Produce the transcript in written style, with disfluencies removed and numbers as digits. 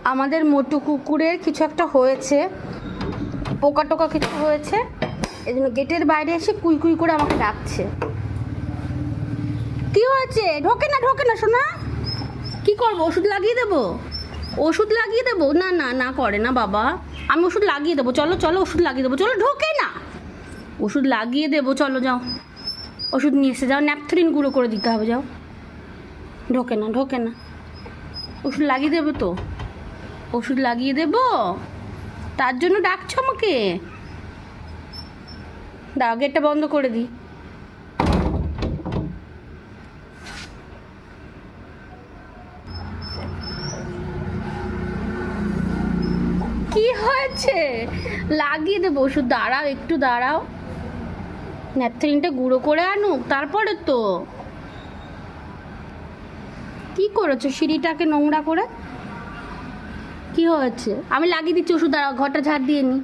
আমাদের মোটু কুকুরের কিছু একটা হয়েছে, পোকা টোকা কিছু হয়েছে, এই জন্য গেটের বাইরে এসে কুই কুই করে আমাকে ডাকছে। কি হয়েছে? ঢোকে না শোনা। কি করবো? ওষুধ লাগিয়ে দেবো? ওষুধ লাগিয়ে দেবো? না না না করে না বাবা, আমি ওষুধ লাগিয়ে দেবো। চলো চলো ওষুধ লাগিয়ে দেবো, চলো। ঢোকে না, ওষুধ লাগিয়ে দেবো, চলো যাও ওষুধ নিয়ে এসে যাও, ন্যাপথলিন গুঁড়ো করে দিতে হবে, যাও। ঢোকে না, ওষুধ লাগিয়ে দেবো তো, ওষুধ লাগিয়ে দেবো, তার জন্য ডাকছো আমাকে? দাও, গেটটা বন্ধ করে দিই। কি হয়েছে? লাগিয়ে দেবো ওষুধ, দাঁড়াও একটু দাঁড়াও, ন্যাপথলিনটা গুঁড়ো করে আনুক তারপরে তো। কি করেছো সিঁড়িটাকে নোংরা করে? কি হয়েছে? আমি লাগিয়ে দিচ্ছি ওষুধ, দাঁড়াও, ঘরটা ঝাড় দিয়ে নি।